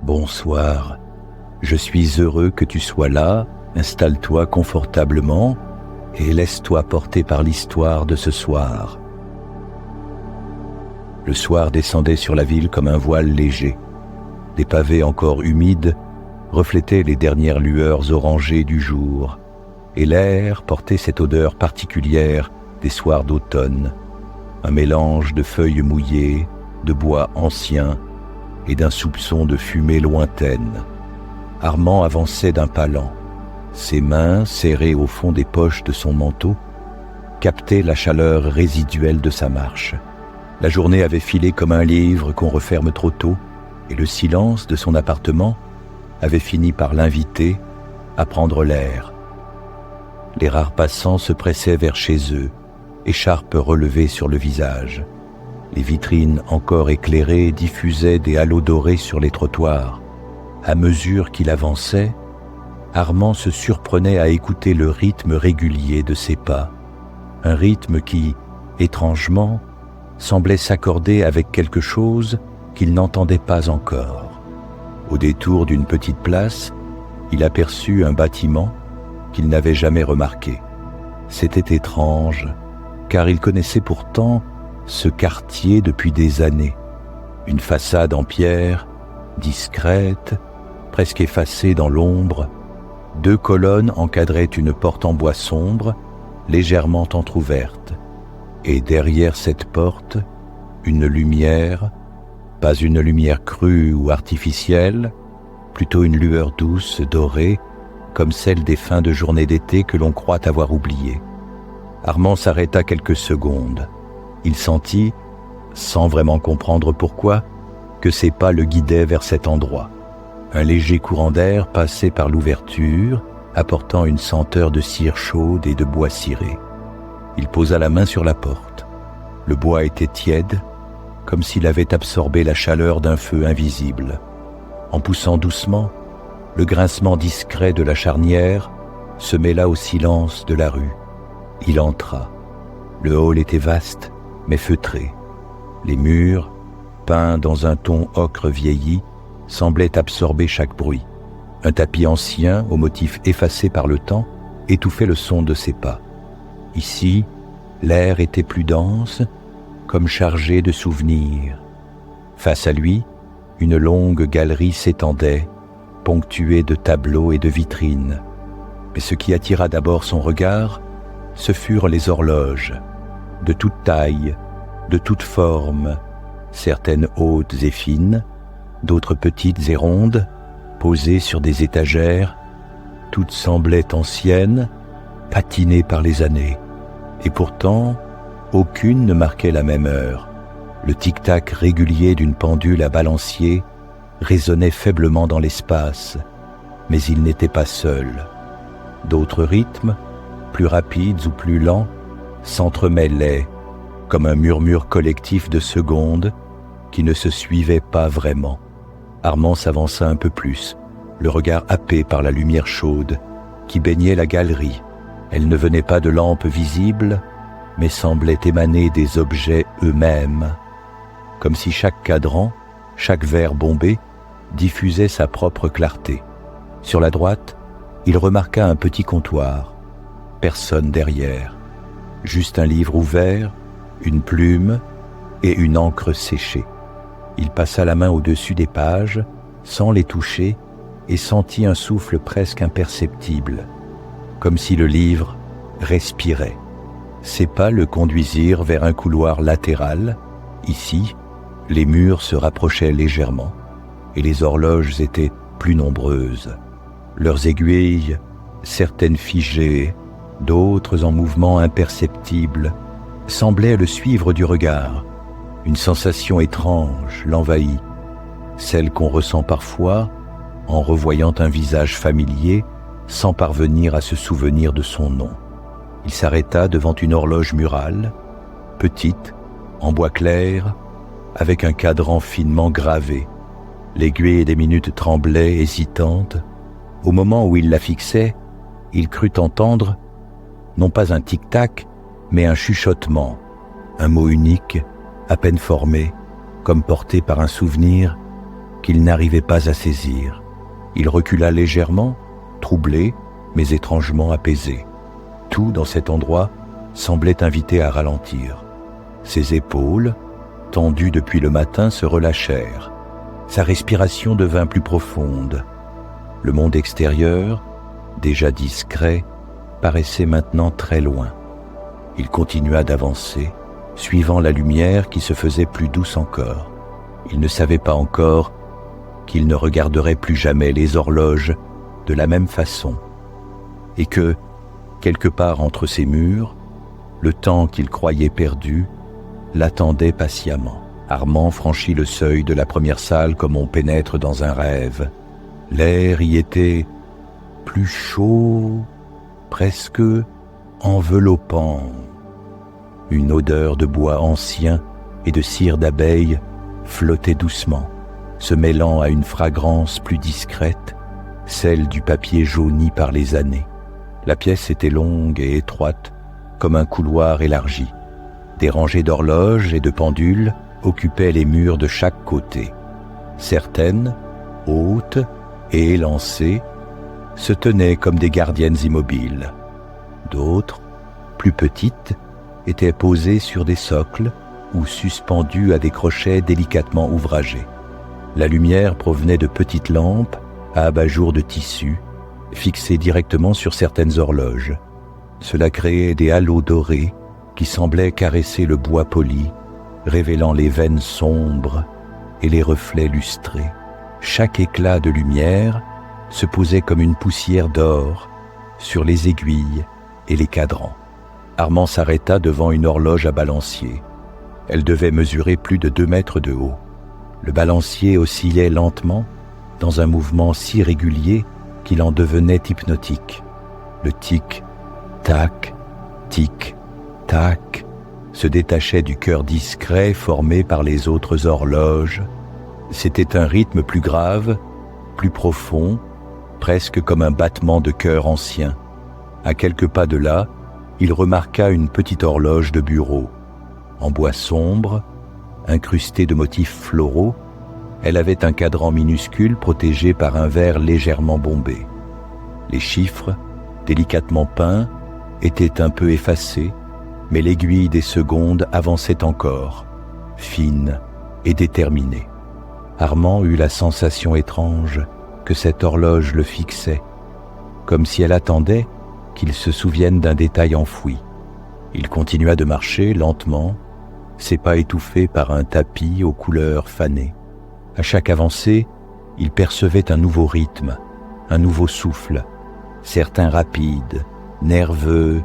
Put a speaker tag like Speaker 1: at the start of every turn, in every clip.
Speaker 1: Bonsoir. Je suis heureux que tu sois là, installe-toi confortablement et laisse-toi porter par l'histoire de ce soir. Le soir descendait sur la ville comme un voile léger. Des pavés encore humides reflétaient les dernières lueurs orangées du jour, et l'air portait cette odeur particulière des soirs d'automne, un mélange de feuilles mouillées, de bois ancien et d'un soupçon de fumée lointaine. Armand avançait d'un pas lent. Ses mains, serrées au fond des poches de son manteau, captaient la chaleur résiduelle de sa marche. La journée avait filé comme un livre qu'on referme trop tôt, et le silence de son appartement avait fini par l'inviter à prendre l'air. Les rares passants se pressaient vers chez eux, écharpes relevées sur le visage. Les vitrines encore éclairées diffusaient des halos dorés sur les trottoirs. À mesure qu'il avançait, Armand se surprenait à écouter le rythme régulier de ses pas, un rythme qui, étrangement, semblait s'accorder avec quelque chose qu'il n'entendait pas encore. Au détour d'une petite place, il aperçut un bâtiment qu'il n'avait jamais remarqué. C'était étrange, car il connaissait pourtant ce quartier depuis des années. Une façade en pierre, discrète, presque effacée dans l'ombre. 2 colonnes encadraient une porte en bois sombre, légèrement entr'ouverte. Et derrière cette porte, une lumière, pas une lumière crue ou artificielle, plutôt une lueur douce, dorée, comme celle des fins de journée d'été que l'on croit avoir oubliées. Armand s'arrêta quelques secondes. Il sentit, sans vraiment comprendre pourquoi, que ses pas le guidaient vers cet endroit. Un léger courant d'air passait par l'ouverture, apportant une senteur de cire chaude et de bois ciré. Il posa la main sur la porte. Le bois était tiède, comme s'il avait absorbé la chaleur d'un feu invisible. En poussant doucement, le grincement discret de la charnière se mêla au silence de la rue. Il entra. Le hall était vaste, mais feutré. Les murs, peints dans un ton ocre vieilli, semblaient absorber chaque bruit. Un tapis ancien, au motif effacé par le temps, étouffait le son de ses pas. Ici, l'air était plus dense, comme chargé de souvenirs. Face à lui, une longue galerie s'étendait, ponctuée de tableaux et de vitrines. Mais ce qui attira d'abord son regard, ce furent les horloges, de toute taille, de toute forme, certaines hautes et fines, d'autres petites et rondes, posées sur des étagères. Toutes semblaient anciennes, patinées par les années. Et pourtant, aucune ne marquait la même heure. Le tic-tac régulier d'une pendule à balancier résonnait faiblement dans l'espace, mais il n'était pas seul. D'autres rythmes, plus rapides ou plus lents, s'entremêlaient, comme un murmure collectif de secondes qui ne se suivaient pas vraiment. Armand s'avança un peu plus, le regard happé par la lumière chaude qui baignait la galerie. Elle ne venait pas de lampes visibles, mais semblait émaner des objets eux-mêmes, comme si chaque cadran, chaque verre bombé, diffusait sa propre clarté. Sur la droite, il remarqua un petit comptoir. Personne derrière. Juste un livre ouvert, une plume et une encre séchée. Il passa la main au-dessus des pages, sans les toucher, et sentit un souffle presque imperceptible, comme si le livre respirait. Ses pas le conduisirent vers un couloir latéral. Ici, les murs se rapprochaient légèrement, et les horloges étaient plus nombreuses. Leurs aiguilles, certaines figées, d'autres en mouvement imperceptible, semblaient le suivre du regard. Une sensation étrange l'envahit, celle qu'on ressent parfois en revoyant un visage familier sans parvenir à se souvenir de son nom. Il s'arrêta devant une horloge murale, petite, en bois clair, avec un cadran finement gravé. L'aiguille des minutes tremblait, hésitante. Au moment où il la fixait, il crut entendre, non pas un tic-tac, mais un chuchotement, un mot unique, à peine formé, comme porté par un souvenir qu'il n'arrivait pas à saisir. Il recula légèrement, troublé, mais étrangement apaisé. Tout dans cet endroit semblait inviter à ralentir. Ses épaules, tendues depuis le matin, se relâchèrent. Sa respiration devint plus profonde. Le monde extérieur, déjà discret, paraissait maintenant très loin. Il continua d'avancer, suivant la lumière qui se faisait plus douce encore. Il ne savait pas encore qu'il ne regarderait plus jamais les horloges de la même façon, et que, quelque part entre ces murs, le temps qu'il croyait perdu l'attendait patiemment. Armand franchit le seuil de la première salle comme on pénètre dans un rêve. L'air y était plus chaud, presque enveloppant. Une odeur de bois ancien et de cire d'abeille flottait doucement, se mêlant à une fragrance plus discrète, celle du papier jauni par les années. La pièce était longue et étroite, comme un couloir élargi. Des rangées d'horloges et de pendules occupaient les murs de chaque côté. Certaines, hautes et élancées, se tenaient comme des gardiennes immobiles. D'autres, plus petites, étaient posées sur des socles ou suspendues à des crochets délicatement ouvragés. La lumière provenait de petites lampes à abat-jour de tissu, fixées directement sur certaines horloges. Cela créait des halos dorés qui semblaient caresser le bois poli, révélant les veines sombres et les reflets lustrés. Chaque éclat de lumière se posait comme une poussière d'or sur les aiguilles et les cadrans. Armand s'arrêta devant une horloge à balancier. Elle devait mesurer plus de 2 mètres de haut. Le balancier oscillait lentement dans un mouvement si régulier qu'il en devenait hypnotique. Le tic-tac, tic-tac se détachait du cœur discret formé par les autres horloges. C'était un rythme plus grave, plus profond, presque comme un battement de cœur ancien. À quelques pas de là, il remarqua une petite horloge de bureau. En bois sombre, incrustée de motifs floraux, elle avait un cadran minuscule protégé par un verre légèrement bombé. Les chiffres, délicatement peints, étaient un peu effacés, mais l'aiguille des secondes avançait encore, fine et déterminée. Armand eut la sensation étrange que cette horloge le fixait, comme si elle attendait qu'il se souvienne d'un détail enfoui. Il continua de marcher lentement, ses pas étouffés par un tapis aux couleurs fanées. À chaque avancée, il percevait un nouveau rythme, un nouveau souffle, certains rapides, nerveux,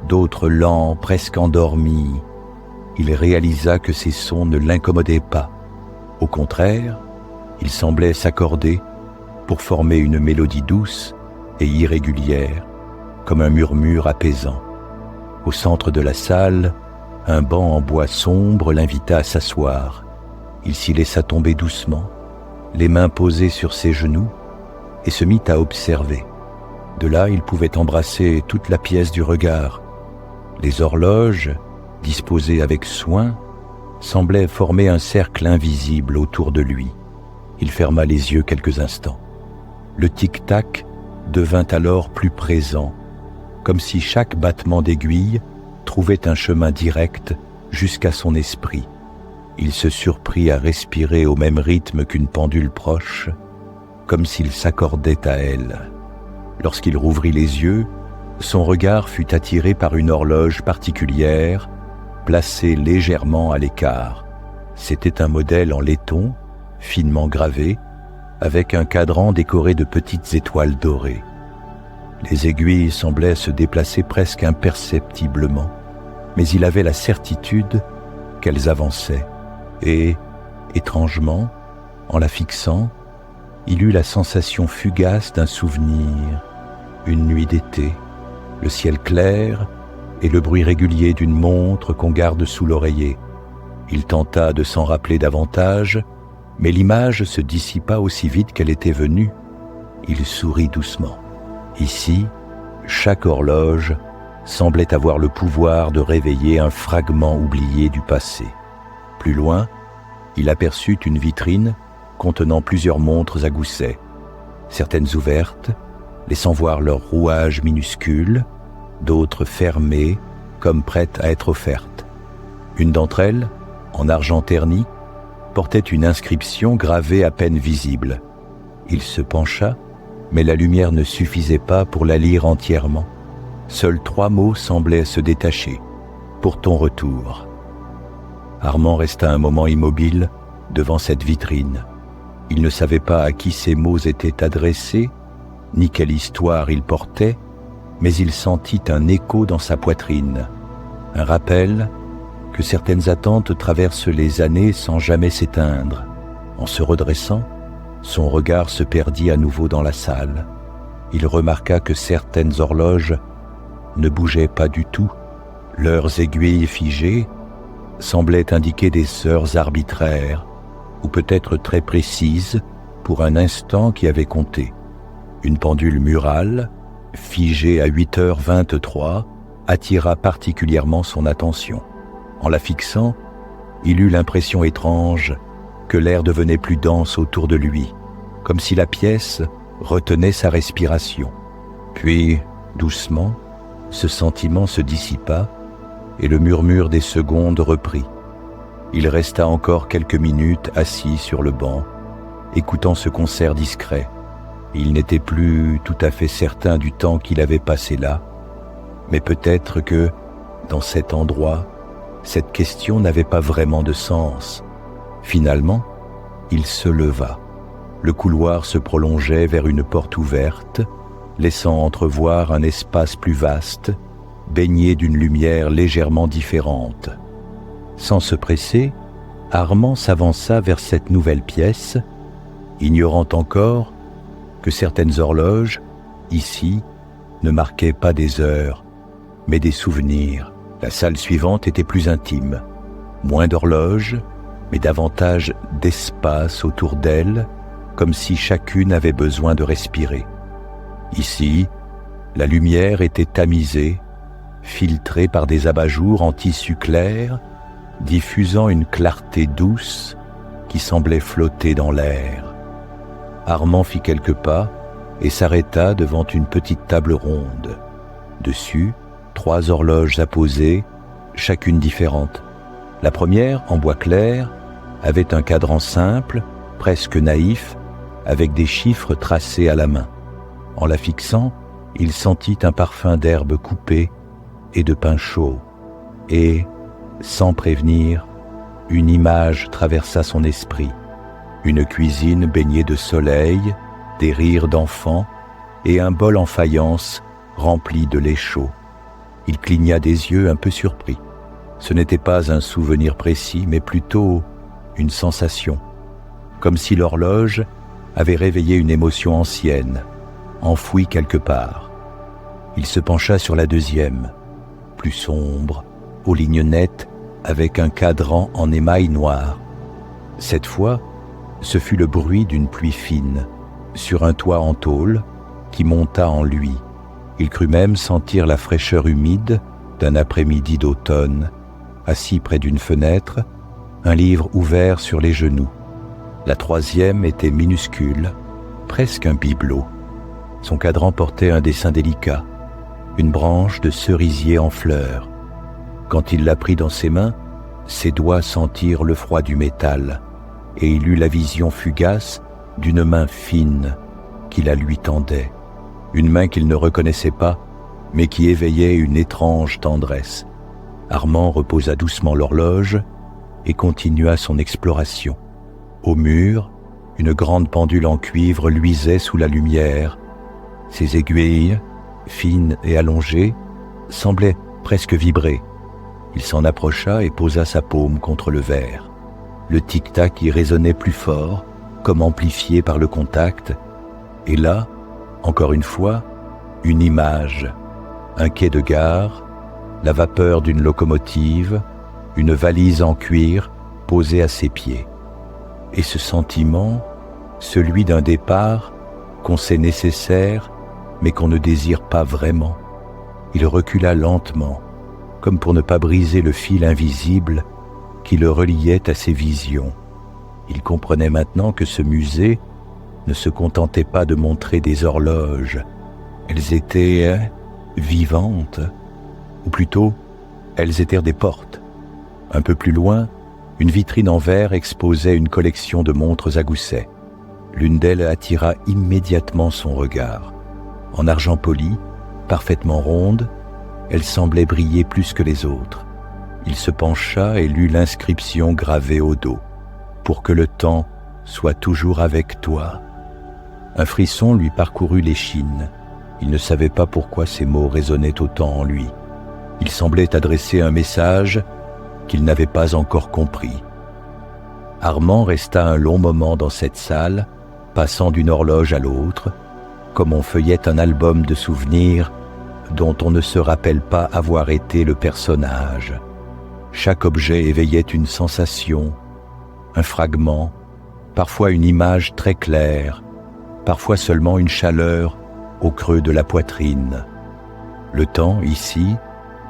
Speaker 1: d'autres lents, presque endormis. Il réalisa que ces sons ne l'incommodaient pas. Au contraire, ils semblaient s'accorder pour former une mélodie douce et irrégulière, comme un murmure apaisant. Au centre de la salle, un banc en bois sombre l'invita à s'asseoir. Il s'y laissa tomber doucement, les mains posées sur ses genoux, et se mit à observer. De là, il pouvait embrasser toute la pièce du regard. Les horloges, disposées avec soin, semblaient former un cercle invisible autour de lui. Il ferma les yeux quelques instants. Le tic-tac devint alors plus présent, comme si chaque battement d'aiguille trouvait un chemin direct jusqu'à son esprit. Il se surprit à respirer au même rythme qu'une pendule proche, comme s'il s'accordait à elle. Lorsqu'il rouvrit les yeux, son regard fut attiré par une horloge particulière, placée légèrement à l'écart. C'était un modèle en laiton, finement gravé, avec un cadran décoré de petites étoiles dorées. Les aiguilles semblaient se déplacer presque imperceptiblement, mais il avait la certitude qu'elles avançaient. Et, étrangement, en la fixant, il eut la sensation fugace d'un souvenir, une nuit d'été, le ciel clair et le bruit régulier d'une montre qu'on garde sous l'oreiller. Il tenta de s'en rappeler davantage, mais l'image se dissipa aussi vite qu'elle était venue. Il sourit doucement. Ici, chaque horloge semblait avoir le pouvoir de réveiller un fragment oublié du passé. Plus loin, il aperçut une vitrine contenant plusieurs montres à gousset, certaines ouvertes, laissant voir leur rouage minuscule, d'autres fermées, comme prêtes à être offertes. Une d'entre elles, en argent terni, portait une inscription gravée à peine visible. Il se pencha, mais la lumière ne suffisait pas pour la lire entièrement. Seuls 3 mots semblaient se détacher. « Pour ton retour ». Armand resta un moment immobile devant cette vitrine. Il ne savait pas à qui ces mots étaient adressés, ni quelle histoire ils portaient, mais il sentit un écho dans sa poitrine, un rappel que certaines attentes traversent les années sans jamais s'éteindre. En se redressant, son regard se perdit à nouveau dans la salle. Il remarqua que certaines horloges ne bougeaient pas du tout. Leurs aiguilles figées semblaient indiquer des heures arbitraires, ou peut-être très précises pour un instant qui avait compté. Une pendule murale, figée à 8h23, attira particulièrement son attention. En la fixant, il eut l'impression étrange que l'air devenait plus dense autour de lui, comme si la pièce retenait sa respiration. Puis, doucement, ce sentiment se dissipa et le murmure des secondes reprit. Il resta encore quelques minutes assis sur le banc, écoutant ce concert discret. Il n'était plus tout à fait certain du temps qu'il avait passé là, mais peut-être que, dans cet endroit, cette question n'avait pas vraiment de sens. Finalement, il se leva. Le couloir se prolongeait vers une porte ouverte, laissant entrevoir un espace plus vaste, baigné d'une lumière légèrement différente. Sans se presser, Armand s'avança vers cette nouvelle pièce, ignorant encore que certaines horloges, ici, ne marquaient pas des heures, mais des souvenirs. La salle suivante était plus intime, moins d'horloges, mais davantage d'espace autour d'elle, comme si chacune avait besoin de respirer. Ici, la lumière était tamisée, filtrée par des abat-jours en tissu clair, diffusant une clarté douce qui semblait flotter dans l'air. Armand fit quelques pas et s'arrêta devant une petite table ronde. Dessus, 3 horloges apposées, chacune différente. La première, en bois clair, avait un cadran simple, presque naïf, avec des chiffres tracés à la main. En la fixant, il sentit un parfum d'herbe coupée et de pain chaud. Et, sans prévenir, une image traversa son esprit. Une cuisine baignée de soleil, des rires d'enfants et un bol en faïence rempli de lait chaud. Il cligna des yeux un peu surpris. Ce n'était pas un souvenir précis, mais plutôt une sensation, comme si l'horloge avait réveillé une émotion ancienne, enfouie quelque part. Il se pencha sur la deuxième, plus sombre, aux lignes nettes, avec un cadran en émail noir. Cette fois, ce fut le bruit d'une pluie fine, sur un toit en tôle, qui monta en lui. Il crut même sentir la fraîcheur humide d'un après-midi d'automne, assis près d'une fenêtre, un livre ouvert sur les genoux. La troisième était minuscule, presque un bibelot. Son cadran portait un dessin délicat, une branche de cerisier en fleurs. Quand il la prit dans ses mains, ses doigts sentirent le froid du métal, et il eut la vision fugace d'une main fine qui la lui tendait. Une main qu'il ne reconnaissait pas, mais qui éveillait une étrange tendresse. Armand reposa doucement l'horloge et continua son exploration. Au mur, une grande pendule en cuivre luisait sous la lumière. Ses aiguilles, fines et allongées, semblaient presque vibrer. Il s'en approcha et posa sa paume contre le verre. Le tic-tac y résonnait plus fort, comme amplifié par le contact. Et là, encore une fois, une image, un quai de gare, la vapeur d'une locomotive, une valise en cuir posée à ses pieds. Et ce sentiment, celui d'un départ qu'on sait nécessaire, mais qu'on ne désire pas vraiment. Il recula lentement, comme pour ne pas briser le fil invisible qui le reliait à ses visions. Il comprenait maintenant que ce musée ne se contentait pas de montrer des horloges. Elles étaient vivantes, ou plutôt, elles étaient des portes. Un peu plus loin, une vitrine en verre exposait une collection de montres à gousset. L'une d'elles attira immédiatement son regard. En argent poli, parfaitement ronde, elle semblait briller plus que les autres. Il se pencha et lut l'inscription gravée au dos. « Pour que le temps soit toujours avec toi ». Un frisson lui parcourut l'échine. Il ne savait pas pourquoi ces mots résonnaient autant en lui. Il semblait adresser un message qu'il n'avait pas encore compris. Armand resta un long moment dans cette salle, passant d'une horloge à l'autre, comme on feuillette un album de souvenirs dont on ne se rappelle pas avoir été le personnage. Chaque objet éveillait une sensation, un fragment, parfois une image très claire, parfois seulement une chaleur au creux de la poitrine. Le temps, ici,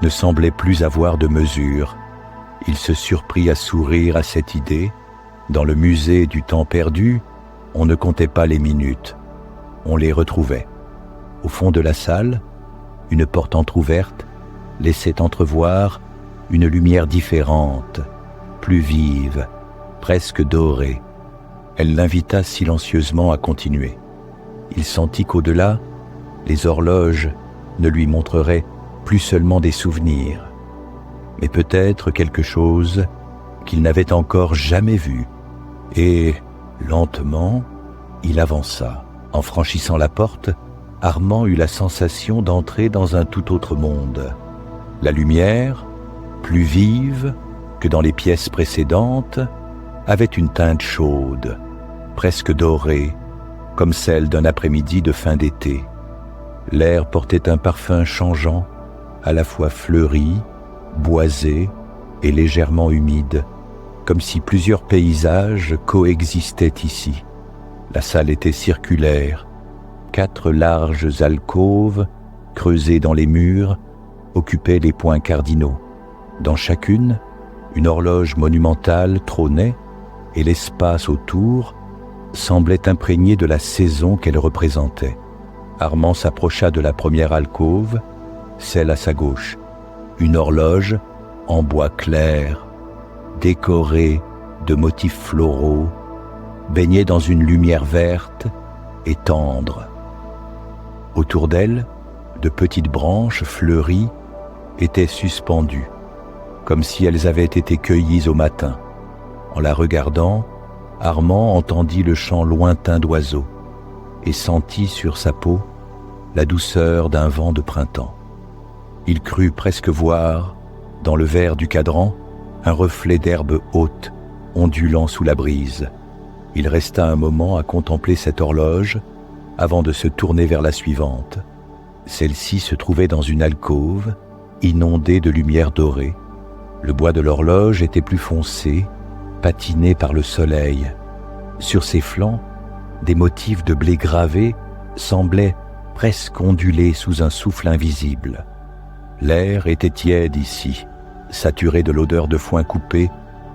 Speaker 1: ne semblait plus avoir de mesure. Il se surprit à sourire à cette idée. Dans le musée du temps perdu, on ne comptait pas les minutes, on les retrouvait. Au fond de la salle, une porte entr'ouverte laissait entrevoir une lumière différente, plus vive, presque dorée. Elle l'invita silencieusement à continuer. Il sentit qu'au-delà, les horloges ne lui montreraient plus seulement des souvenirs, mais peut-être quelque chose qu'il n'avait encore jamais vu. Et, lentement, il avança. En franchissant la porte, Armand eut la sensation d'entrer dans un tout autre monde. La lumière, plus vive que dans les pièces précédentes, avait une teinte chaude, presque dorée, comme celle d'un après-midi de fin d'été. L'air portait un parfum changeant, à la fois fleuri, boisé et légèrement humide, comme si plusieurs paysages coexistaient ici. La salle était circulaire. 4 larges alcôves, creusées dans les murs, occupaient les points cardinaux. Dans chacune, une horloge monumentale trônait et l'espace autour semblait imprégné de la saison qu'elle représentait. Armand s'approcha de la première alcôve, celle à sa gauche. Une horloge en bois clair, décorée de motifs floraux, baignait dans une lumière verte et tendre. Autour d'elle, de petites branches fleuries étaient suspendues, comme si elles avaient été cueillies au matin. En la regardant, Armand entendit le chant lointain d'oiseaux et sentit sur sa peau la douceur d'un vent de printemps. Il crut presque voir, dans le verre du cadran, un reflet d'herbe haute, ondulant sous la brise. Il resta un moment à contempler cette horloge avant de se tourner vers la suivante. Celle-ci se trouvait dans une alcôve, inondée de lumière dorée. Le bois de l'horloge était plus foncé, patiné par le soleil. Sur ses flancs, des motifs de blé gravé semblaient presque onduler sous un souffle invisible. L'air était tiède ici, saturé de l'odeur de foin coupé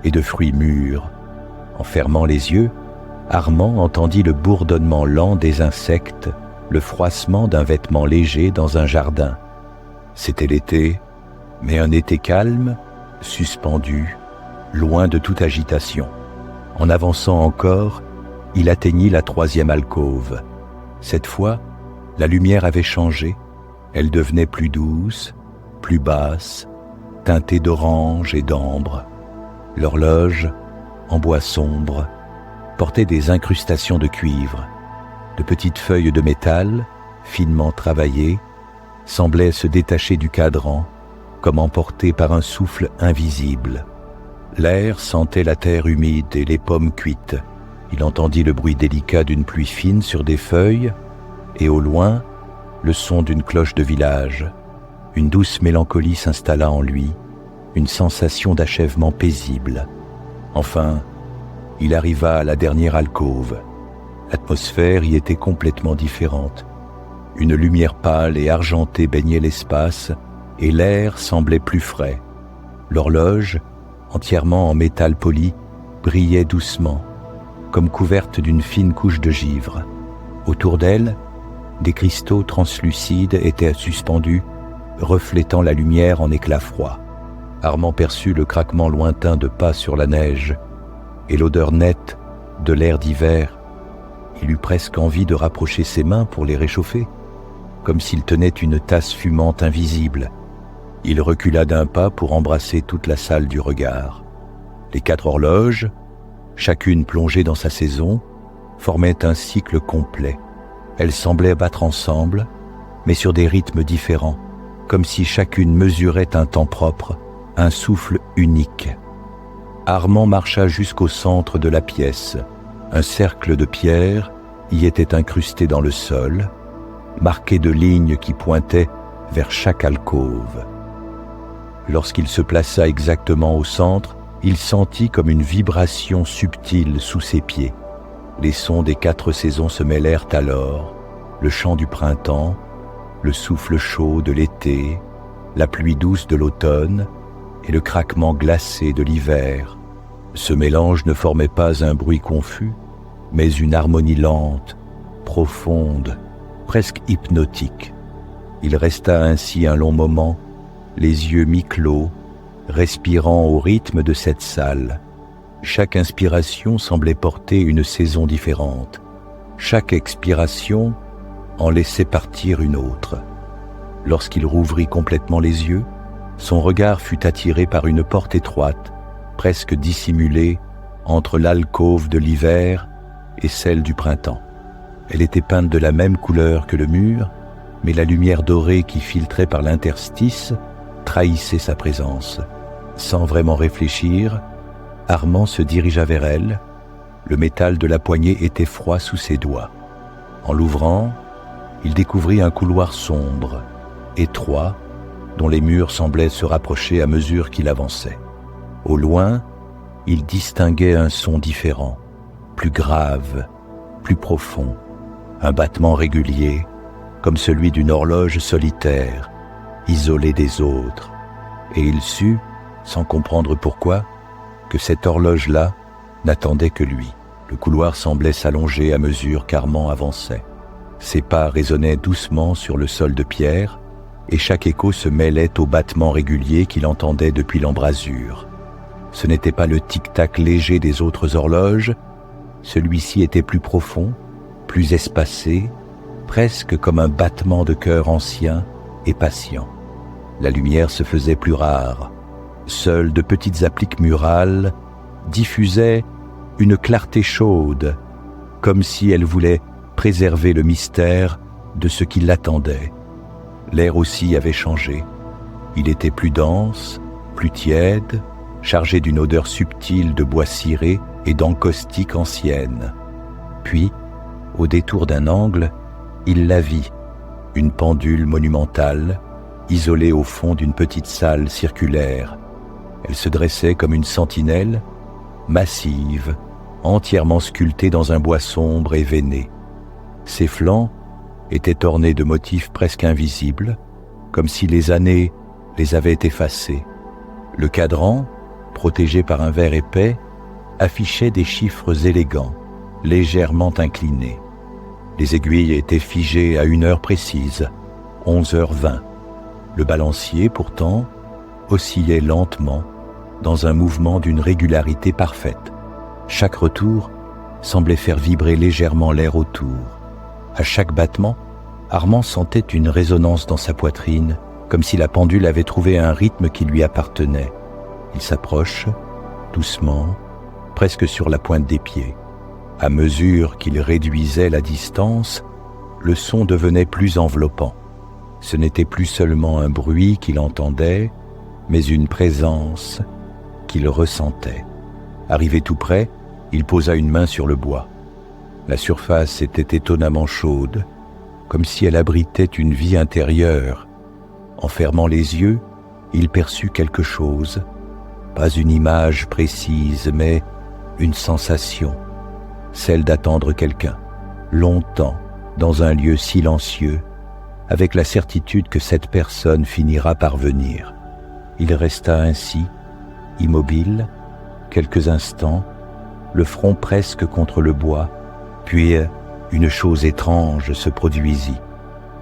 Speaker 1: et de fruits mûrs. En fermant les yeux, Armand entendit le bourdonnement lent des insectes, le froissement d'un vêtement léger dans un jardin. C'était l'été, mais un été calme, suspendu, loin de toute agitation. En avançant encore, il atteignit la 3e alcôve. Cette fois, la lumière avait changé. Elle devenait plus douce, plus basse, teintée d'orange et d'ambre. L'horloge, en bois sombre, portait des incrustations de cuivre. De petites feuilles de métal, finement travaillées, semblaient se détacher du cadran, comme emportées par un souffle invisible. L'air sentait la terre humide et les pommes cuites. Il entendit le bruit délicat d'une pluie fine sur des feuilles, et au loin, le son d'une cloche de village. Une douce mélancolie s'installa en lui, une sensation d'achèvement paisible. Enfin, il arriva à la dernière alcôve. L'atmosphère y était complètement différente. Une lumière pâle et argentée baignait l'espace, et l'air semblait plus frais. L'horloge, entièrement en métal poli, brillait doucement, comme couverte d'une fine couche de givre. Autour d'elle, des cristaux translucides étaient suspendus, reflétant la lumière en éclats froids. Armand perçut le craquement lointain de pas sur la neige et l'odeur nette de l'air d'hiver. Il eut presque envie de rapprocher ses mains pour les réchauffer, comme s'il tenait une tasse fumante invisible. Il recula d'un pas pour embrasser toute la salle du regard. Les 4 horloges, chacune plongée dans sa saison, formaient un cycle complet. Elles semblaient battre ensemble, mais sur des rythmes différents, comme si chacune mesurait un temps propre, un souffle unique. Armand marcha jusqu'au centre de la pièce. Un cercle de pierre y était incrusté dans le sol, marqué de lignes qui pointaient vers chaque alcôve. Lorsqu'il se plaça exactement au centre, il sentit comme une vibration subtile sous ses pieds. Les sons des 4 saisons se mêlèrent alors, le chant du printemps, le souffle chaud de l'été, la pluie douce de l'automne et le craquement glacé de l'hiver. Ce mélange ne formait pas un bruit confus, mais une harmonie lente, profonde, presque hypnotique. Il resta ainsi un long moment, les yeux mi-clos, respirant au rythme de cette salle. Chaque inspiration semblait porter une saison différente. Chaque expiration en laissait partir une autre. Lorsqu'il rouvrit complètement les yeux, son regard fut attiré par une porte étroite, presque dissimulée entre l'alcôve de l'hiver et celle du printemps. Elle était peinte de la même couleur que le mur, mais la lumière dorée qui filtrait par l'interstice trahissait sa présence. Sans vraiment réfléchir, Armand se dirigea vers elle. Le métal de la poignée était froid sous ses doigts. En l'ouvrant, il découvrit un couloir sombre, étroit, dont les murs semblaient se rapprocher à mesure qu'il avançait. Au loin, il distinguait un son différent, plus grave, plus profond, un battement régulier, comme celui d'une horloge solitaire, isolée des autres. Et il sut, sans comprendre pourquoi, que cette horloge-là n'attendait que lui. Le couloir semblait s'allonger à mesure qu'Armand avançait. Ses pas résonnaient doucement sur le sol de pierre, et chaque écho se mêlait au battement régulier qu'il entendait depuis l'embrasure. Ce n'était pas le tic-tac léger des autres horloges, celui-ci était plus profond, plus espacé, presque comme un battement de cœur ancien et patient. La lumière se faisait plus rare. Seules de petites appliques murales diffusaient une clarté chaude, comme si elle voulait préserver le mystère de ce qui l'attendait. L'air aussi avait changé. Il était plus dense, plus tiède, chargé d'une odeur subtile de bois ciré et d'encaustique ancienne. Puis, au détour d'un angle, il la vit, une pendule monumentale, isolée au fond d'une petite salle circulaire. Elle se dressait comme une sentinelle, massive, entièrement sculptée dans un bois sombre et veiné. Ses flancs étaient ornés de motifs presque invisibles, comme si les années les avaient effacés. Le cadran, protégé par un verre épais, affichait des chiffres élégants, légèrement inclinés. Les aiguilles étaient figées à une heure précise, 11h20. Le balancier, pourtant, oscillait lentement, dans un mouvement d'une régularité parfaite. Chaque retour semblait faire vibrer légèrement l'air autour. À chaque battement, Armand sentait une résonance dans sa poitrine, comme si la pendule avait trouvé un rythme qui lui appartenait. Il s'approche, doucement, presque sur la pointe des pieds. À mesure qu'il réduisait la distance, le son devenait plus enveloppant. Ce n'était plus seulement un bruit qu'il entendait, mais une présence qu'il ressentait. Arrivé tout près, il posa une main sur le bois. La surface était étonnamment chaude, comme si elle abritait une vie intérieure. En fermant les yeux, il perçut quelque chose, pas une image précise, mais une sensation, celle d'attendre quelqu'un, longtemps, dans un lieu silencieux, avec la certitude que cette personne finira par venir. Il resta ainsi, immobile, quelques instants, le front presque contre le bois, puis une chose étrange se produisit.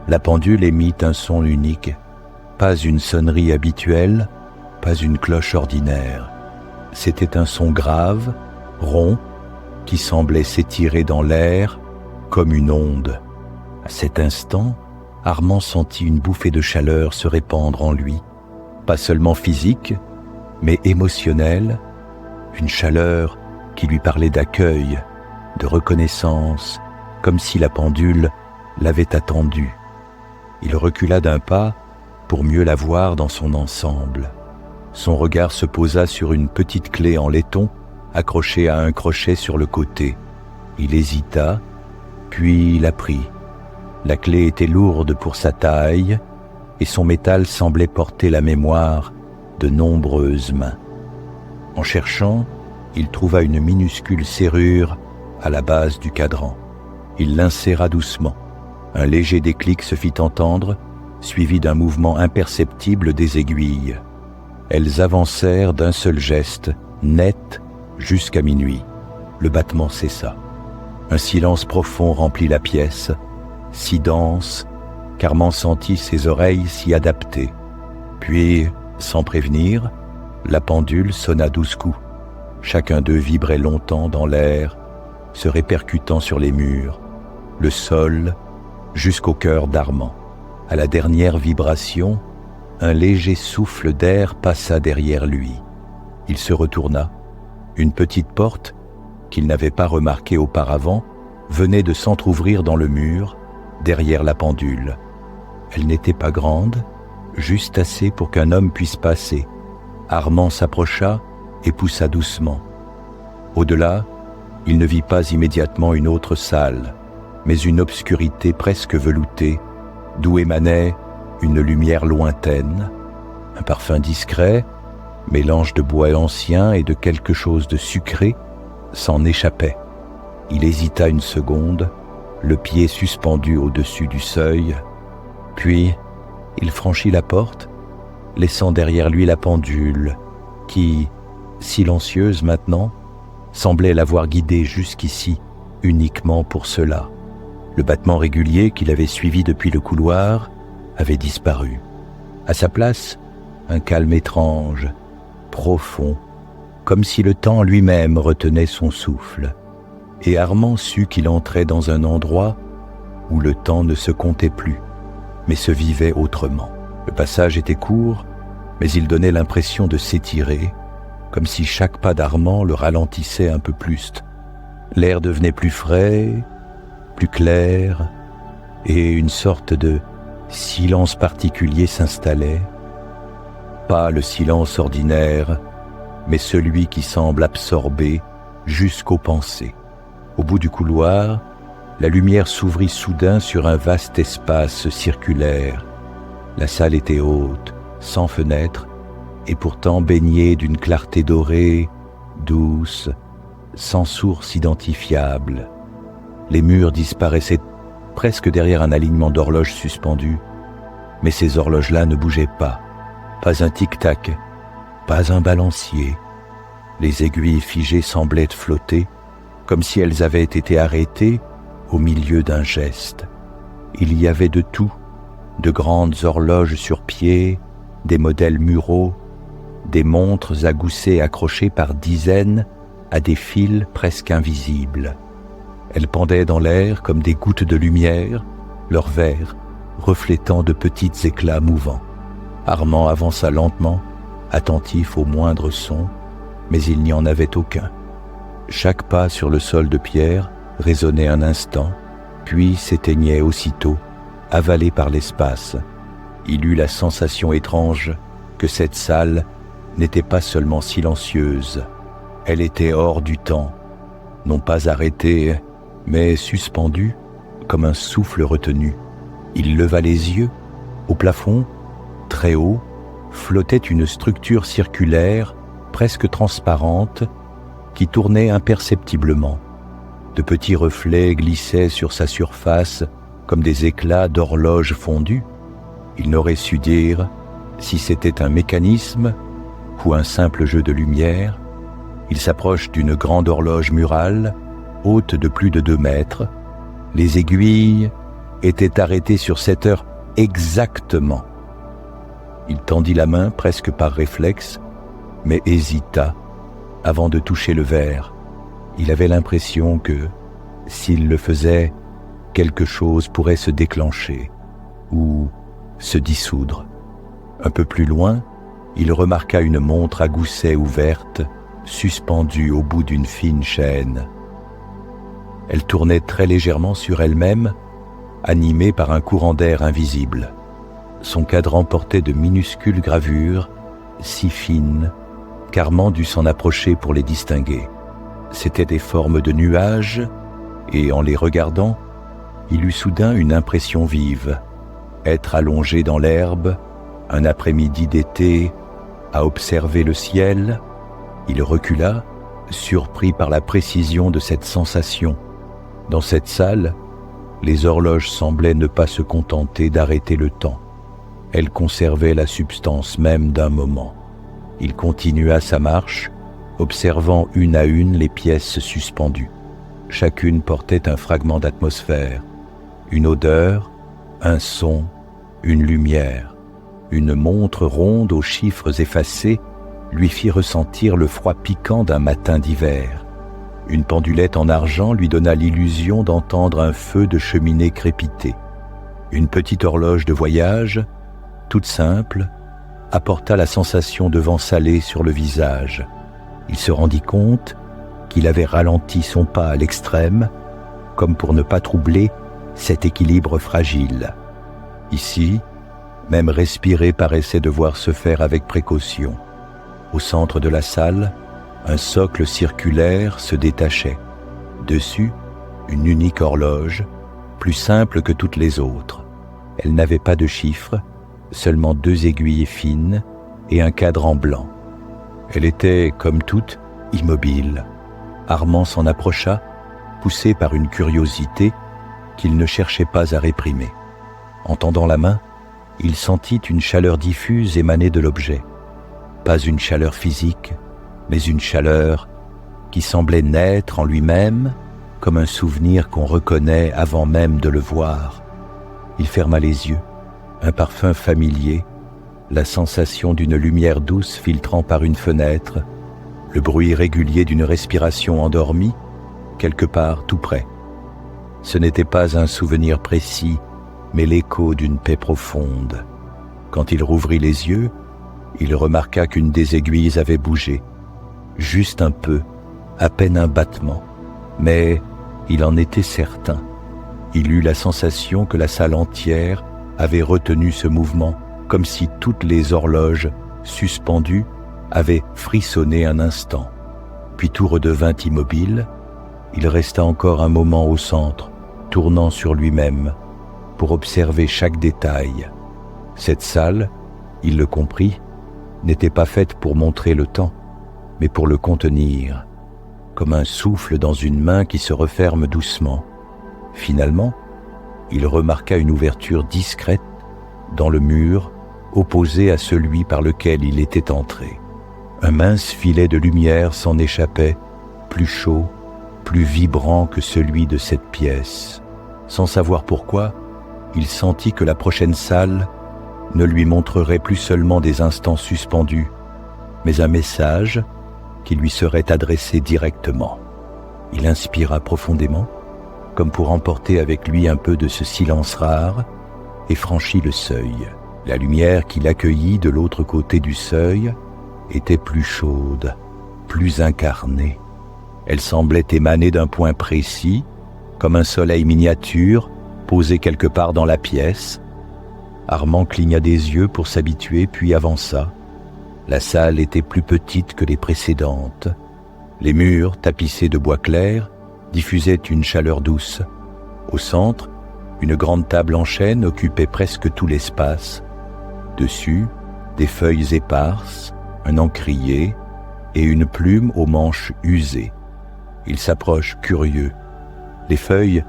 Speaker 1: La pendule émit un son unique, pas une sonnerie habituelle, pas une cloche ordinaire. C'était un son grave, rond, qui semblait s'étirer dans l'air comme une onde. À cet instant, Armand sentit une bouffée de chaleur se répandre en lui, pas seulement physique, mais émotionnelle, une chaleur qui lui parlait d'accueil, de reconnaissance, comme si la pendule l'avait attendu. Il recula d'un pas pour mieux la voir dans son ensemble. Son regard se posa sur une petite clé en laiton accrochée à un crochet sur le côté. Il hésita, puis la prit. La clé était lourde pour sa taille et son métal semblait porter la mémoire de nombreuses mains. En cherchant, il trouva une minuscule serrure à la base du cadran. Il l'inséra doucement. Un léger déclic se fit entendre, suivi d'un mouvement imperceptible des aiguilles. Elles avancèrent d'un seul geste, net, jusqu'à minuit. Le battement cessa. Un silence profond remplit la pièce, si dense qu'Armand sentit ses oreilles s'y adapter. Puis, sans prévenir, la pendule sonna 12 coups. Chacun d'eux vibrait longtemps dans l'air, se répercutant sur les murs, le sol, jusqu'au cœur d'Armand. À la dernière vibration, un léger souffle d'air passa derrière lui. Il se retourna. Une petite porte, qu'il n'avait pas remarquée auparavant, venait de s'entr'ouvrir dans le mur, derrière la pendule. Elle n'était pas grande, juste assez pour qu'un homme puisse passer. Armand s'approcha et poussa doucement. Au-delà, il ne vit pas immédiatement une autre salle, mais une obscurité presque veloutée, d'où émanait une lumière lointaine, un parfum discret, mélange de bois ancien et de quelque chose de sucré, s'en échappait. Il hésita une seconde, le pied suspendu au-dessus du seuil, puis il franchit la porte, laissant derrière lui la pendule, qui, silencieuse maintenant, semblait l'avoir guidé jusqu'ici uniquement pour cela. Le battement régulier qu'il avait suivi depuis le couloir avait disparu. À sa place, un calme étrange, profond, comme si le temps lui-même retenait son souffle. Et Armand sut qu'il entrait dans un endroit où le temps ne se comptait plus, mais se vivait autrement. Le passage était court, mais il donnait l'impression de s'étirer, comme si chaque pas d'Armand le ralentissait un peu plus. L'air devenait plus frais, plus clair, et une sorte de silence particulier s'installait. Pas le silence ordinaire, mais celui qui semble absorber jusqu'aux pensées. Au bout du couloir, la lumière s'ouvrit soudain sur un vaste espace circulaire. La salle était haute, sans fenêtre, et pourtant baignée d'une clarté dorée, douce, sans source identifiable. Les murs disparaissaient presque derrière un alignement d'horloges suspendues, mais ces horloges-là ne bougeaient pas. Pas un tic-tac, pas un balancier. Les aiguilles figées semblaient flotter, comme si elles avaient été arrêtées au milieu d'un geste. Il y avait de tout, de grandes horloges sur pied, des modèles muraux, des montres à gousset accrochées par dizaines à des fils presque invisibles. Elles pendaient dans l'air comme des gouttes de lumière, leurs verres reflétant de petits éclats mouvants. Armand avança lentement, attentif au moindre son, mais il n'y en avait aucun. Chaque pas sur le sol de pierre résonnait un instant, puis s'éteignait aussitôt, avalé par l'espace. Il eut la sensation étrange que cette salle n'était pas seulement silencieuse, elle était hors du temps, non pas arrêtée, mais suspendue comme un souffle retenu. Il leva les yeux. Au plafond, très haut, flottait une structure circulaire, presque transparente, qui tournait imperceptiblement. De petits reflets glissaient sur sa surface comme des éclats d'horloge fondue. Il n'aurait su dire si c'était un mécanisme ou un simple jeu de lumière. Il s'approche d'une grande horloge murale, haute de plus de 2 mètres. Les aiguilles étaient arrêtées sur 7 heures exactement. Il tendit la main presque par réflexe, mais hésita avant de toucher le verre. Il avait l'impression que, s'il le faisait, quelque chose pourrait se déclencher ou se dissoudre. Un peu plus loin, il remarqua une montre à gousset ouverte, suspendue au bout d'une fine chaîne. Elle tournait très légèrement sur elle-même, animée par un courant d'air invisible. Son cadran portait de minuscules gravures, si fines qu'Armand dut s'en approcher pour les distinguer. C'étaient des formes de nuages, et en les regardant, il eut soudain une impression vive. Être allongé dans l'herbe, un après-midi d'été, à observer le ciel, il recula, surpris par la précision de cette sensation. Dans cette salle, les horloges semblaient ne pas se contenter d'arrêter le temps. Elles conservaient la substance même d'un moment. Il continua sa marche, observant une à une les pièces suspendues. Chacune portait un fragment d'atmosphère, une odeur, un son, une lumière. Une montre ronde aux chiffres effacés lui fit ressentir le froid piquant d'un matin d'hiver. Une pendulette en argent lui donna l'illusion d'entendre un feu de cheminée crépiter. Une petite horloge de voyage, toute simple, apporta la sensation de vent salé sur le visage. Il se rendit compte qu'il avait ralenti son pas à l'extrême, comme pour ne pas troubler cet équilibre fragile. Ici, même respirer paraissait devoir se faire avec précaution. Au centre de la salle, un socle circulaire se détachait. Dessus, une unique horloge, plus simple que toutes les autres. Elle n'avait pas de chiffres, seulement 2 aiguilles fines et un cadran blanc. Elle était, comme toutes, immobile. Armand s'en approcha, poussé par une curiosité qu'il ne cherchait pas à réprimer. En tendant la main, il sentit une chaleur diffuse émaner de l'objet. Pas une chaleur physique, mais une chaleur qui semblait naître en lui-même comme un souvenir qu'on reconnaît avant même de le voir. Il ferma les yeux, un parfum familier, la sensation d'une lumière douce filtrant par une fenêtre, le bruit régulier d'une respiration endormie, quelque part tout près. Ce n'était pas un souvenir précis, mais l'écho d'une paix profonde. Quand il rouvrit les yeux, il remarqua qu'une des aiguilles avait bougé. Juste un peu, à peine un battement, mais il en était certain. Il eut la sensation que la salle entière avait retenu ce mouvement, comme si toutes les horloges, suspendues, avaient frissonné un instant. Puis tout redevint immobile. Il resta encore un moment au centre, tournant sur lui-même, pour observer chaque détail. Cette salle, il le comprit, n'était pas faite pour montrer le temps, mais pour le contenir, comme un souffle dans une main qui se referme doucement. Finalement, il remarqua une ouverture discrète dans le mur opposé à celui par lequel il était entré. Un mince filet de lumière s'en échappait, plus chaud, plus vibrant que celui de cette pièce. Sans savoir pourquoi, il sentit que la prochaine salle ne lui montrerait plus seulement des instants suspendus, mais un message qui lui serait adressé directement. Il inspira profondément, comme pour emporter avec lui un peu de ce silence rare, et franchit le seuil. La lumière qui l'accueillit de l'autre côté du seuil était plus chaude, plus incarnée. Elle semblait émaner d'un point précis, comme un soleil miniature posé quelque part dans la pièce. Armand cligna des yeux pour s'habituer, puis avança. La salle était plus petite que les précédentes. Les murs, tapissés de bois clair, diffusaient une chaleur douce. Au centre, une grande table en chêne occupait presque tout l'espace. Dessus, des feuilles éparses, un encrier et une plume aux manches usées. Il s'approche curieux. Les feuilles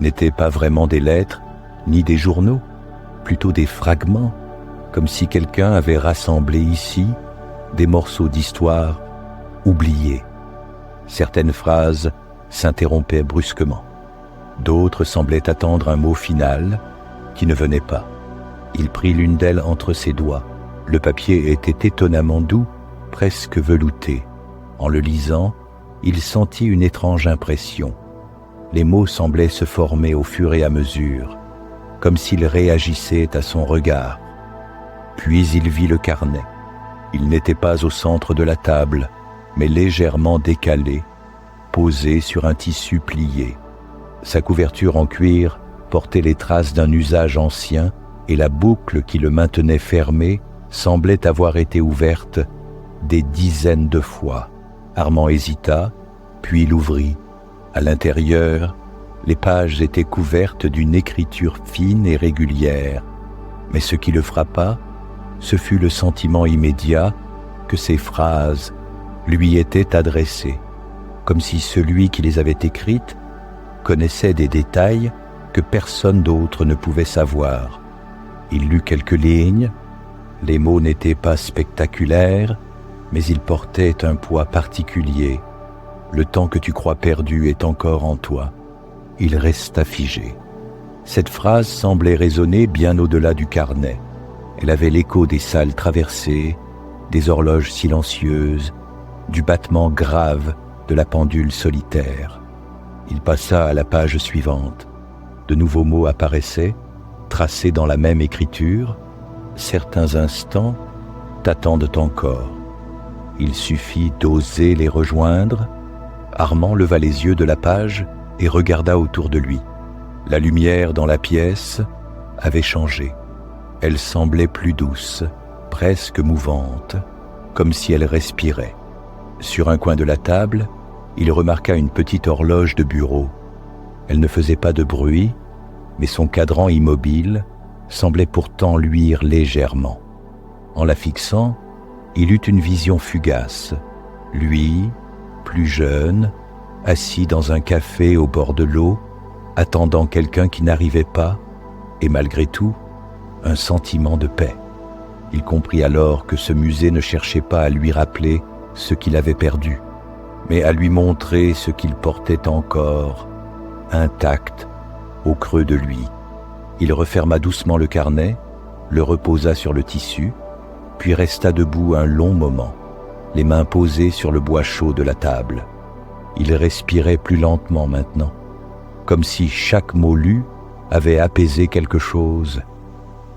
Speaker 1: n'étaient pas vraiment des lettres, ni des journaux, plutôt des fragments, comme si quelqu'un avait rassemblé ici des morceaux d'histoire oubliés. Certaines phrases s'interrompaient brusquement. D'autres semblaient attendre un mot final qui ne venait pas. Il prit l'une d'elles entre ses doigts. Le papier était étonnamment doux, presque velouté. En le lisant, il sentit une étrange impression. Les mots semblaient se former au fur et à mesure, comme s'ils réagissaient à son regard. Puis il vit le carnet. Il n'était pas au centre de la table, mais légèrement décalé, posé sur un tissu plié. Sa couverture en cuir portait les traces d'un usage ancien et la boucle qui le maintenait fermé semblait avoir été ouverte des dizaines de fois. Armand hésita, puis l'ouvrit. À l'intérieur, les pages étaient couvertes d'une écriture fine et régulière. Mais ce qui le frappa, ce fut le sentiment immédiat que ces phrases lui étaient adressées, comme si celui qui les avait écrites connaissait des détails que personne d'autre ne pouvait savoir. Il lut quelques lignes, les mots n'étaient pas spectaculaires, mais ils portaient un poids particulier. Le temps que tu crois perdu est encore en toi. Il resta figé. Cette phrase semblait résonner bien au-delà du carnet. Elle avait l'écho des salles traversées, des horloges silencieuses, du battement grave de la pendule solitaire. Il passa à la page suivante. De nouveaux mots apparaissaient, tracés dans la même écriture. Certains instants t'attendent encore. Il suffit d'oser les rejoindre. Armand leva les yeux de la page et regarda autour de lui. La lumière dans la pièce avait changé. Elle semblait plus douce, presque mouvante, comme si elle respirait. Sur un coin de la table, il remarqua une petite horloge de bureau. Elle ne faisait pas de bruit, mais son cadran immobile semblait pourtant luire légèrement. En la fixant, il eut une vision fugace. Lui, plus jeune, assis dans un café au bord de l'eau, attendant quelqu'un qui n'arrivait pas, et malgré tout, un sentiment de paix. Il comprit alors que ce musée ne cherchait pas à lui rappeler ce qu'il avait perdu, mais à lui montrer ce qu'il portait encore, intact, au creux de lui. Il referma doucement le carnet, le reposa sur le tissu, puis resta debout un long moment, les mains posées sur le bois chaud de la table. Il respirait plus lentement maintenant, comme si chaque mot lu avait apaisé quelque chose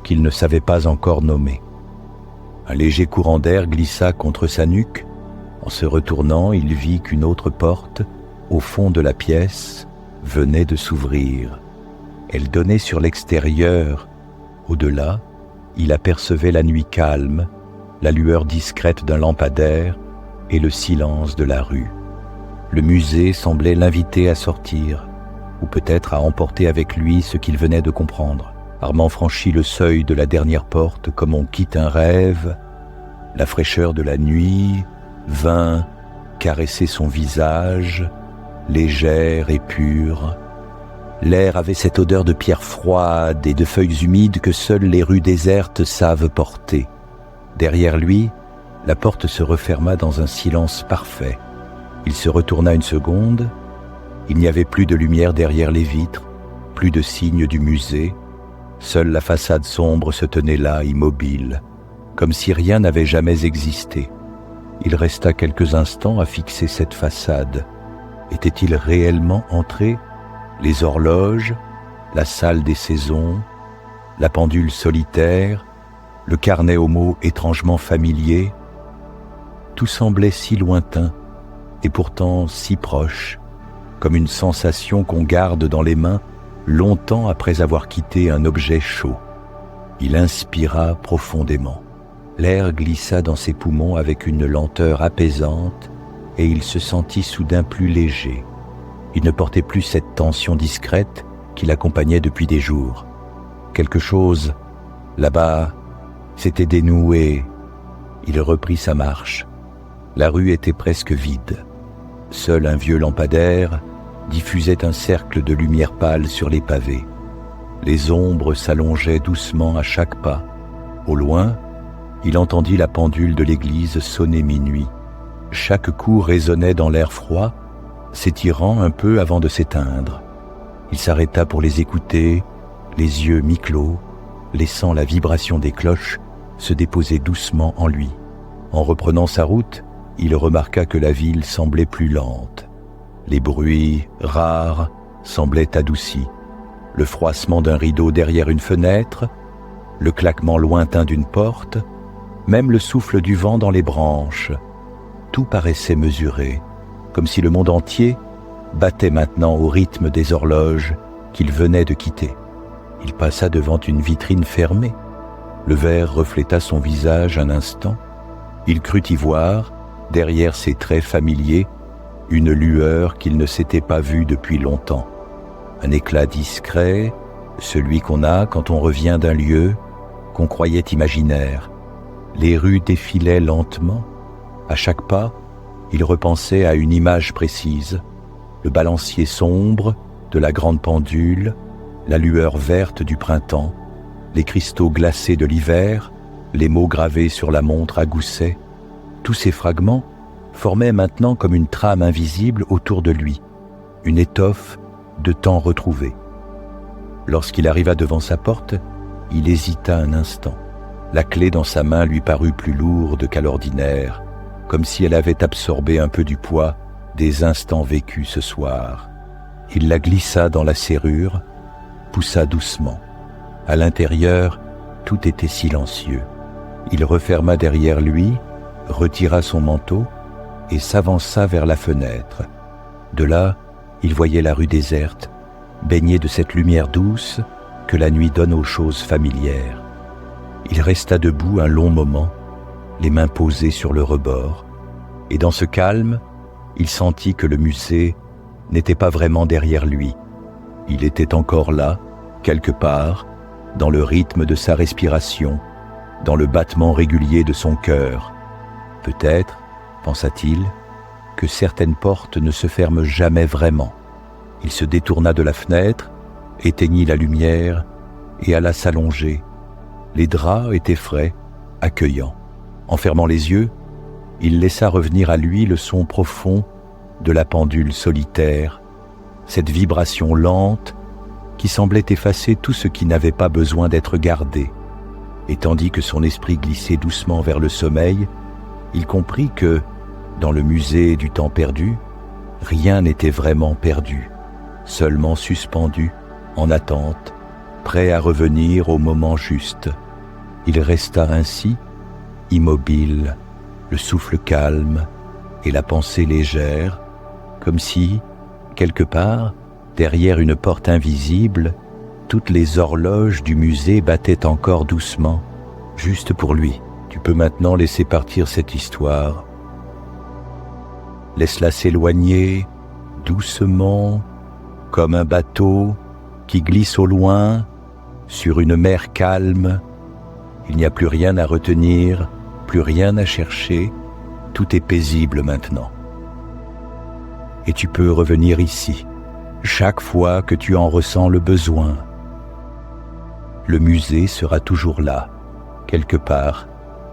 Speaker 1: qu'il ne savait pas encore nommer. Un léger courant d'air glissa contre sa nuque. En se retournant, il vit qu'une autre porte, au fond de la pièce, venait de s'ouvrir. Elle donnait sur l'extérieur. Au-delà, il apercevait la nuit calme, la lueur discrète d'un lampadaire et le silence de la rue. Le musée semblait l'inviter à sortir, ou peut-être à emporter avec lui ce qu'il venait de comprendre. Armand franchit le seuil de la dernière porte comme on quitte un rêve. La fraîcheur de la nuit vint caresser son visage, légère et pure. L'air avait cette odeur de pierre froide et de feuilles humides que seules les rues désertes savent porter. Derrière lui, la porte se referma dans un silence parfait. Il se retourna une seconde. Il n'y avait plus de lumière derrière les vitres, plus de signes du musée. Seule la façade sombre se tenait là, immobile, comme si rien n'avait jamais existé. Il resta quelques instants à fixer cette façade. Était-il réellement entré ? Les horloges, la salle des saisons, la pendule solitaire, le carnet aux mots étrangement familiers, tout semblait si lointain et pourtant si proche, comme une sensation qu'on garde dans les mains longtemps après avoir quitté un objet chaud. Il inspira profondément. L'air glissa dans ses poumons avec une lenteur apaisante et il se sentit soudain plus léger. Il ne portait plus cette tension discrète qui l'accompagnait depuis des jours. Quelque chose, là-bas, s'était dénoué. Il reprit sa marche. La rue était presque vide. Seul un vieux lampadaire diffusait un cercle de lumière pâle sur les pavés. Les ombres s'allongeaient doucement à chaque pas. Au loin, il entendit la pendule de l'église sonner minuit. Chaque coup résonnait dans l'air froid s'étirant un peu avant de s'éteindre. Il s'arrêta pour les écouter, les yeux mi-clos, laissant la vibration des cloches se déposer doucement en lui. En reprenant sa route, il remarqua que la ville semblait plus lente. Les bruits, rares, semblaient adoucis. Le froissement d'un rideau derrière une fenêtre, le claquement lointain d'une porte, même le souffle du vent dans les branches. Tout paraissait mesuré, comme si le monde entier battait maintenant au rythme des horloges qu'il venait de quitter. Il passa devant une vitrine fermée. Le verre refléta son visage un instant. Il crut y voir, derrière ses traits familiers, une lueur qu'il ne s'était pas vue depuis longtemps. Un éclat discret, celui qu'on a quand on revient d'un lieu qu'on croyait imaginaire. Les rues défilaient lentement. À chaque pas, il repensait à une image précise. Le balancier sombre de la grande pendule, la lueur verte du printemps, les cristaux glacés de l'hiver, les mots gravés sur la montre à gousset. Tous ces fragments formaient maintenant comme une trame invisible autour de lui, une étoffe de temps retrouvé. Lorsqu'il arriva devant sa porte, il hésita un instant. La clé dans sa main lui parut plus lourde qu'à l'ordinaire, comme si elle avait absorbé un peu du poids des instants vécus ce soir. Il la glissa dans la serrure, poussa doucement. À l'intérieur, tout était silencieux. Il referma derrière lui, retira son manteau et s'avança vers la fenêtre. De là, il voyait la rue déserte, baignée de cette lumière douce que la nuit donne aux choses familières. Il resta debout un long moment, les mains posées sur le rebord, et dans ce calme, il sentit que le musée n'était pas vraiment derrière lui. Il était encore là, quelque part, dans le rythme de sa respiration, dans le battement régulier de son cœur. Peut-être, pensa-t-il, que certaines portes ne se ferment jamais vraiment. Il se détourna de la fenêtre, éteignit la lumière et alla s'allonger. Les draps étaient frais, accueillants. En fermant les yeux, il laissa revenir à lui le son profond de la pendule solitaire, cette vibration lente qui semblait effacer tout ce qui n'avait pas besoin d'être gardé. Et tandis que son esprit glissait doucement vers le sommeil, il comprit que, dans le musée du temps perdu, rien n'était vraiment perdu, seulement suspendu, en attente, prêt à revenir au moment juste. Il resta ainsi, immobile, le souffle calme et la pensée légère, comme si, quelque part, derrière une porte invisible, toutes les horloges du musée battaient encore doucement, juste pour lui. Tu peux maintenant laisser partir cette histoire. Laisse-la s'éloigner, doucement, comme un bateau qui glisse au loin, sur une mer calme. Il n'y a plus rien à retenir, plus rien à chercher, tout est paisible maintenant. Et tu peux revenir ici, chaque fois que tu en ressens le besoin. Le musée sera toujours là, quelque part,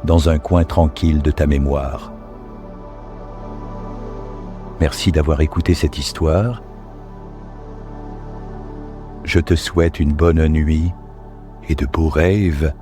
Speaker 1: dans un coin tranquille de ta mémoire. Merci d'avoir écouté cette histoire. Je te souhaite une bonne nuit et de beaux rêves